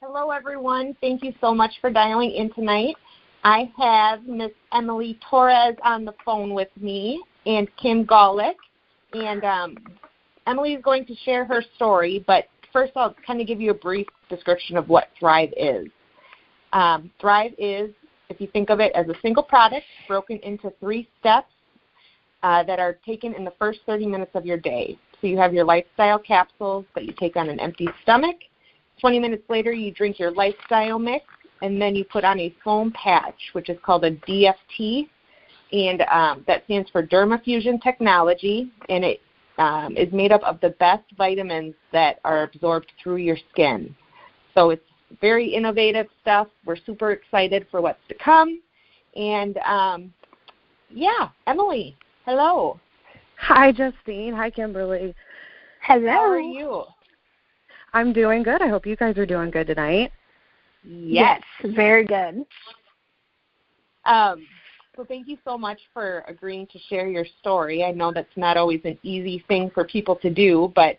Hello, everyone. Thank you so much for dialing in tonight. I have Miss Emily Torres on the phone with me and Kim Golick. And Emily is going to share her story, but first I'll kind of give you a brief description of what Thrive is. Thrive is, if you think of it as a single product broken into 3 steps that are taken in the first 30 minutes of your day. So you have your lifestyle capsules that you take on an empty stomach. 20 minutes later, you drink your lifestyle mix, and then you put on a foam patch, which is called a DFT, and that stands for Dermafusion Technology, and it is made up of the best vitamins that are absorbed through your skin. So it's very innovative stuff. We're super excited for what's to come. And, Emily, hello. Hi, Justine. Hi, Kimberly. Hello. How are you? I'm doing good. I hope you guys are doing good tonight. Yes, very good. So thank you so much for agreeing to share your story. I know that's not always an easy thing for people to do, but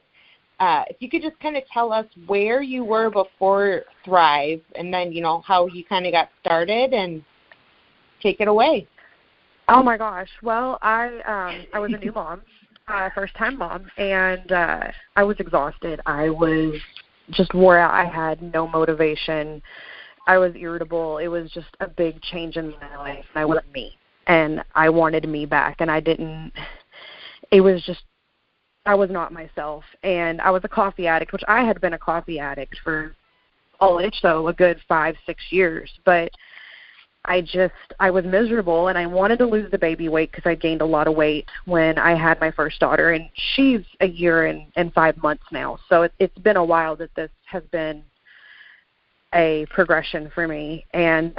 if you could just kind of tell us where you were before Thrive and then, how you kind of got started and take it away. Oh, my gosh. Well, I was a new mom, first-time mom, and I was exhausted. I was just wore out. I had no motivation. I was irritable. It was just a big change in my life, and I wasn't me. And I wanted me back, and I was not myself. And I was a coffee addict, which I had been a coffee addict for so a good 5-6 years. But I was miserable, and I wanted to lose the baby weight because I gained a lot of weight when I had my first daughter, and she's a year and 5 months now. So it's been a while that this has been a progression for me. And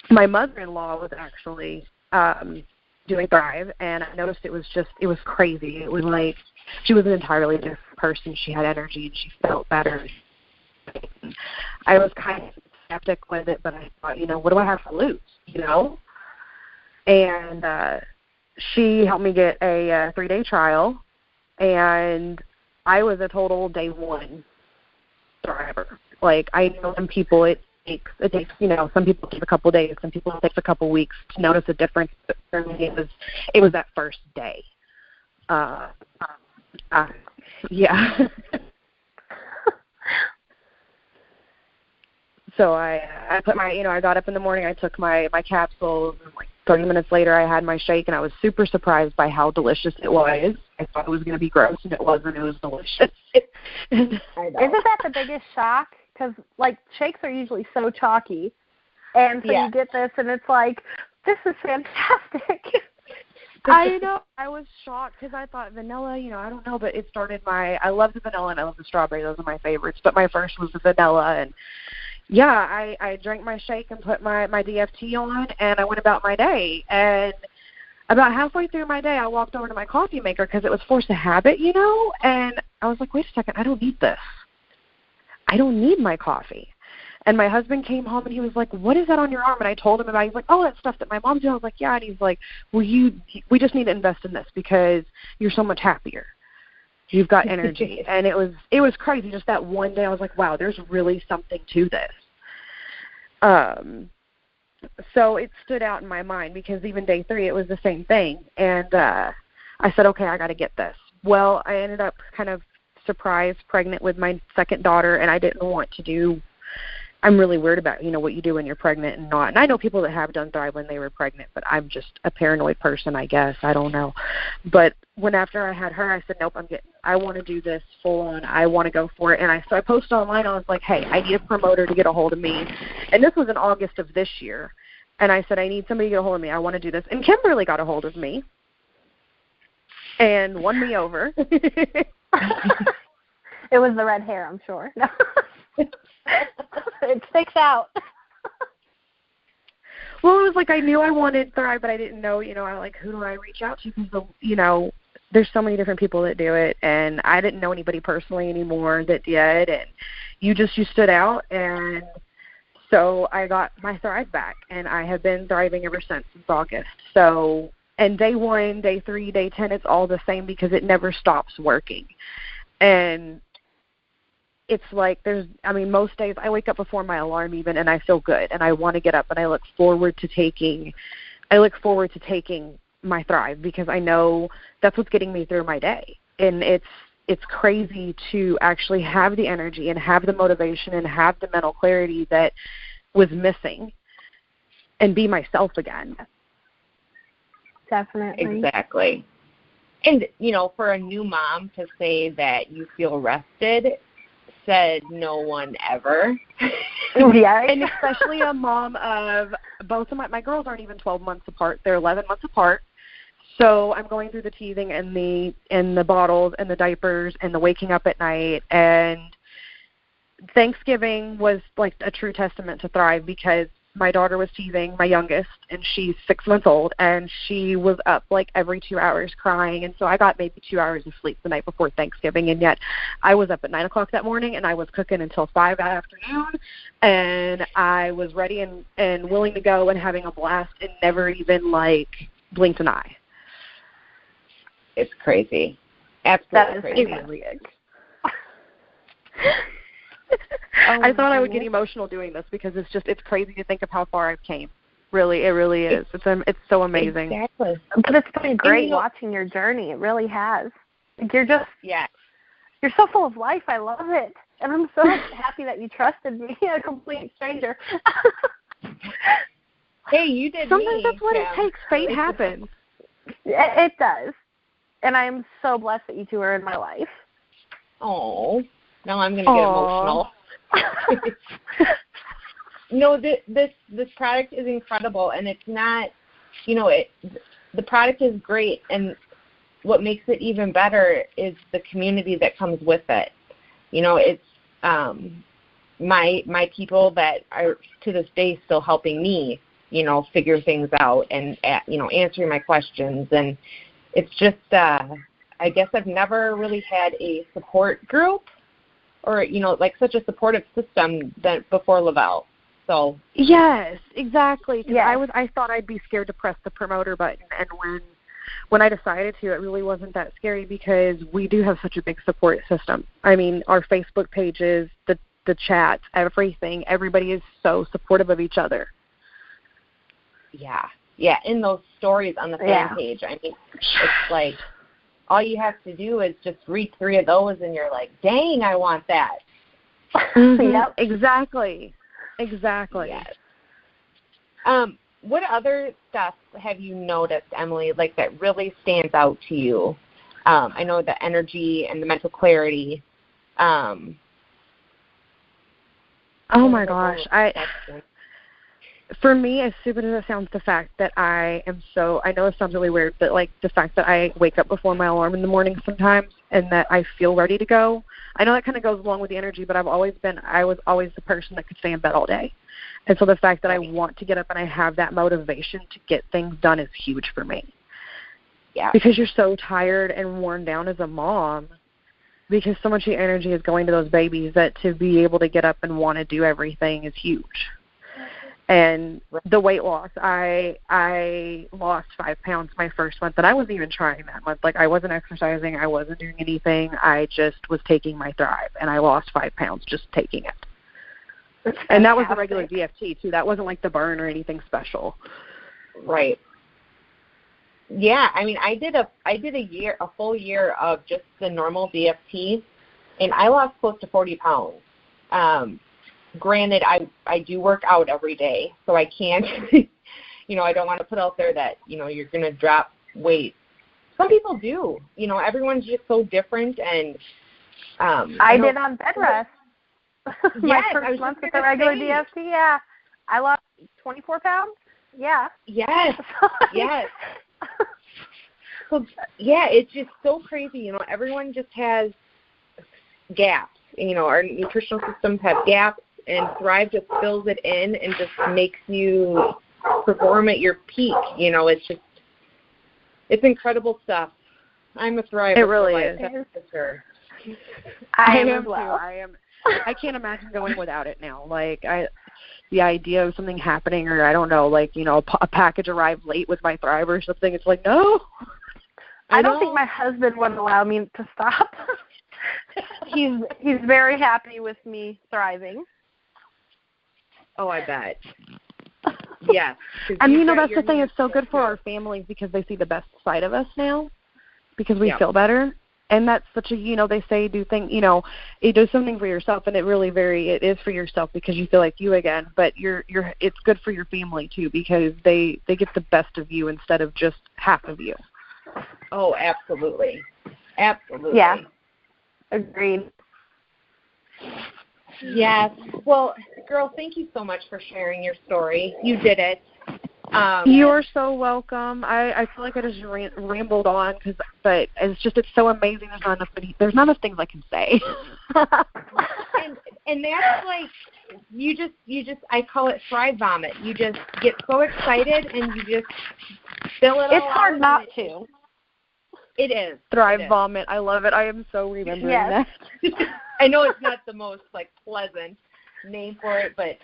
my mother-in-law was actually doing Thrive, and I noticed it was crazy. It was like she was an entirely different person. She had energy, and she felt better. I was kind of skeptic with it, but I thought, what do I have to lose, And she helped me get a 3-day trial, and I was a total day 1 thriver. Like, I know some people, it takes, some people take a couple days, some people it takes a couple weeks to notice a difference, but for me it was that first day. Yeah. So I put I got up in the morning, I took my capsules, and like 30 minutes later I had my shake, and I was super surprised by how delicious it was. I thought it was going to be gross, and it wasn't. It was delicious. Isn't that the biggest shock? Because, shakes are usually so chalky, and so you get this, and it's like, this is fantastic. I know. I was shocked because I thought vanilla, I don't know, but it started I love the vanilla and I love the strawberry. Those are my favorites, but my first was the vanilla, and I drank my shake and put my DFT on, and I went about my day. And about halfway through my day, I walked over to my coffee maker because it was forced a habit, and I was like, wait a second, I don't need this. I don't need my coffee. And my husband came home, and he was like, what is that on your arm? And I told him about it. He's like, oh, that stuff that my mom's doing. I was like, yeah. And he's like, well, we just need to invest in this because you're so much happier. You've got energy. And it was crazy. Just that one day I was like, wow, there's really something to this. So it stood out in my mind because even day 3, it was the same thing. And I said, okay, I got to get this. Well, I ended up kind of surprised pregnant with my second daughter, and I didn't want to do I'm really weird about, what you do when you're pregnant and not. And I know people that have done Thrive when they were pregnant, but I'm just a paranoid person, I guess. I don't know. But after I had her, I said, nope, I want to do this full on. I want to go for it. And so I posted online. I was like, hey, I need a promoter to get a hold of me. And this was in August of this year. And I said, I need somebody to get a hold of me. I want to do this. And Kimberly got a hold of me and won me over. It was the red hair, I'm sure. No. It sticks out. Well, it was like I knew I wanted Thrive, but I didn't know, I like, who do I reach out to? Because, there's so many different people that do it, and I didn't know anybody personally anymore that did, and you stood out, and so I got my Thrive back, and I have been thriving ever since August. So, and day 1, day 3, day 10, it's all the same because it never stops working. And it's like most days I wake up before my alarm even, and I feel good, and I want to get up, and I look forward to taking my Thrive, because I know that's what's getting me through my day. And it's crazy to actually have the energy and have the motivation and have the mental clarity that was missing and be myself again. Definitely. Exactly. And, for a new mom to say that you feel rested, said no one ever. Yeah. And especially a mom of both of my girls aren't even 12 months apart. They're 11 months apart. So I'm going through the teething and the bottles and the diapers and the waking up at night. And Thanksgiving was like a true testament to Thrive, because my daughter was teething, my youngest, and she's 6 months old, and she was up like every 2 hours crying. And so I got maybe 2 hours of sleep the night before Thanksgiving, and yet I was up at 9 o'clock that morning, and I was cooking until 5 that afternoon, and I was ready and willing to go and having a blast, and never even blinked an eye. It's crazy. Absolutely crazy. I thought I would get emotional doing this, because it's crazy to think of how far I've came. Really, it really is. It's so amazing. Exactly. But it's been great watching your journey. It really has. You're so full of life. I love it. And I'm so happy that you trusted me, a complete stranger. Hey, you did. Sometimes that's what it takes. Fate happens. It does. And I'm so blessed that you two are in my life. Oh, now I'm going to get emotional. No, this product is incredible, and it's not, the product is great, and what makes it even better is the community that comes with it. It's my people that are to this day still helping me, figure things out and answering my questions. And it's just I guess I've never really had a support group or, such a supportive system that before Lavelle. So yes, exactly. Yes. I thought I'd be scared to press the promoter button, and when I decided to, it really wasn't that scary, because we do have such a big support system. I mean, our Facebook pages, the chats, everything, everybody is so supportive of each other. Yeah, in those stories on the fan page, I mean, it's like all you have to do is just read 3 of those, and you're like, dang, I want that. Mm-hmm. Yep. Exactly. Yes. What other stuff have you noticed, Emily, that really stands out to you? I know the energy and the mental clarity. Oh my gosh. For me, as stupid as it sounds, the fact that I know it sounds really weird, but the fact that I wake up before my alarm in the morning sometimes, and that I feel ready to go. I know that kind of goes along with the energy, but I was always the person that could stay in bed all day. And so the fact that I want to get up and I have that motivation to get things done is huge for me. Yeah. Because you're so tired and worn down as a mom, because so much of your energy is going to those babies, that to be able to get up and want to do everything is huge. And the weight loss, I lost 5 pounds my first month, and I wasn't even trying that month. I wasn't exercising, I wasn't doing anything. I just was taking my Thrive, and I lost 5 pounds just taking it. And that was the regular DFT too. That wasn't the burn or anything special. Right. Yeah, I mean, I did a full year of just the normal DFT, and I lost close to 40 pounds. Granted, I do work out every day, so I can't, I don't want to put out there that, you're going to drop weight. Some people do. Everyone's just so different. And I did on bed rest. My Yes, first month with the regular DFT, yeah. I lost 24 pounds. Yeah. Yes. Yes. So, it's just so crazy. Everyone just has gaps. Our nutritional systems have gaps, and Thrive just fills it in and just makes you perform at your peak. It's incredible stuff. I'm a Thriver. It really is. For sure. I am as too. well. I can't imagine going without it now. The idea of something happening, or I don't know, a package arrived late with my Thrive or something. It's no. I don't think my husband would allow me to stop. He's very happy with me thriving. Oh, I bet. Yeah. And that's the thing. It's so good for our families because they see the best side of us now because we feel better. And that's such a, they say do something for yourself, and it is for yourself because you feel like you again. But it's good for your family too because they get the best of you instead of just half of you. Oh, absolutely, absolutely. Yeah, agreed. Yes. Well, girl, thank you so much for sharing your story. You did it. You're so welcome. I feel like I just rambled on, but it's so amazing. There's not enough things I can say. and that's like you just I call it thrive vomit. You just get so excited and you just fill it all out. It's hard not to. It is. Thrive vomit. I love it. I am so remembering that. I know it's not the most pleasant name for it, but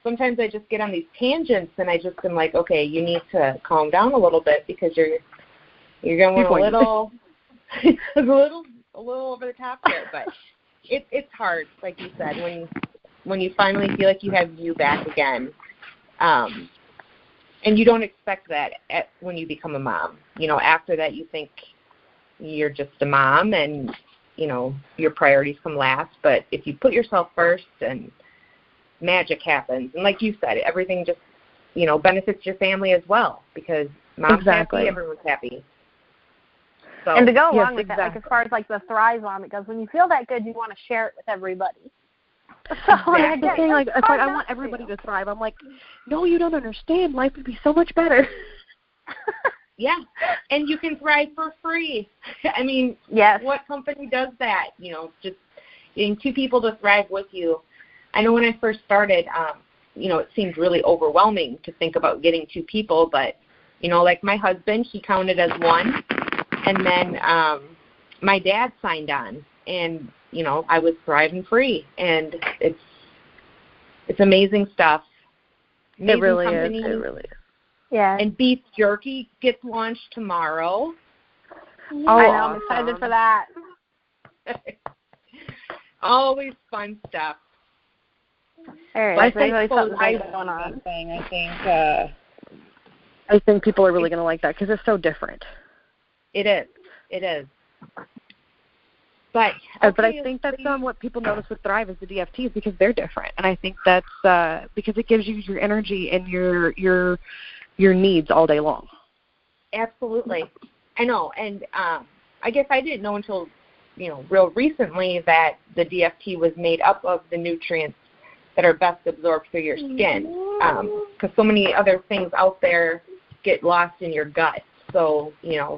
sometimes I just get on these tangents and I just am like, okay, you need to calm down a little bit because you're going a little a little over the top here. But it's hard, like you said, when you finally feel like you have you back again, and you don't expect that when you become a mom. After that you think you're just a mom and your priorities come last. But if you put yourself first, and magic happens. And like you said, everything just, benefits your family as well because mom's happy, everyone's happy. So, and to go along with that, as far as the thrive vomit goes, when you feel that good, you want to share it with everybody. So that's the thing, it's I want everybody to thrive. I'm like, no, you don't understand. Life would be so much better. Yeah, and you can thrive for free. I mean, what company does that? Just getting two people to thrive with you. I know when I first started, it seemed really overwhelming to think about getting two people, but, like my husband, he counted as one, and then my dad signed on, and, I was thriving free, and it's amazing stuff. Amazing it really company. is. It really is. Yeah. And beef jerky gets launched tomorrow. Oh, I know. I'm excited for that. Always fun stuff. I think I think people are really going to like that because it's so different. It is. But I think that's what people notice with Thrive is the DFTs because they're different, and I think that's because it gives you your energy and your needs all day long. Absolutely, I know, and I guess I didn't know until real recently that the DFT was made up of the nutrients that are best absorbed through your skin, because so many other things out there get lost in your gut. So,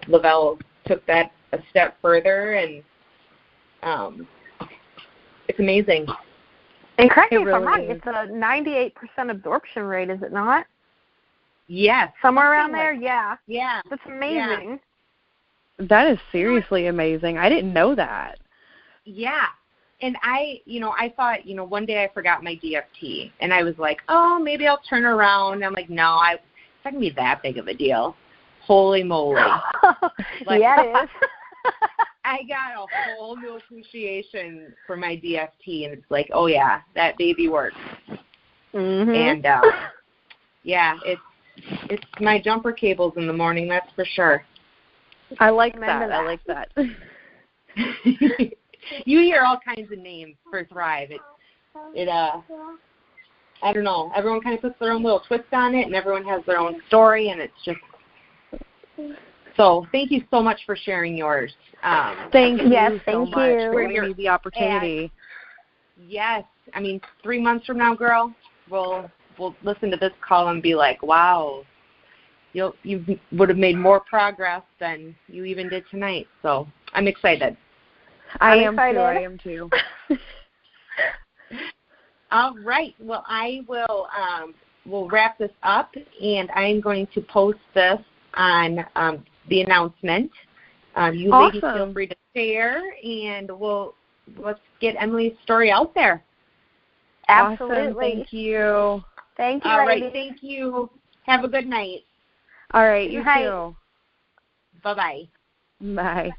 Lavelle took that a step further, and it's amazing. And correct me if I'm wrong, it's a 98% absorption rate, is it not? Yes. Somewhere around there? Yeah. Yeah. That's amazing. Yeah. That is seriously amazing. I didn't know that. Yeah. And I thought, one day I forgot my DFT, and I was like, oh, maybe I'll turn around. I'm like, no, it's not going to be that big of a deal. Holy moly. Yeah, it is. I got a whole new appreciation for my DFT, and it's like, oh, yeah, that baby works. Mm-hmm. And, it's my jumper cables in the morning, that's for sure. I like that. I like that. You hear all kinds of names for Thrive. I don't know. Everyone kind of puts their own little twist on it, and everyone has their own story, and it's just. So thank you so much for sharing yours. Thank you so much for giving me the opportunity. Yes. I mean, 3 months from now, girl, we'll listen to this call and be like, wow, you would have made more progress than you even did tonight. So I'm excited. I am too. All right. Well, I will we'll wrap this up, and I'm going to post this on the announcement. You awesome. Ladies feel free to share, and let's get Emily's story out there. Absolutely. Awesome. Thank you. Thank you, All ladies. right. Thank you. Have a good night. All right. You too. Bye-bye. Bye.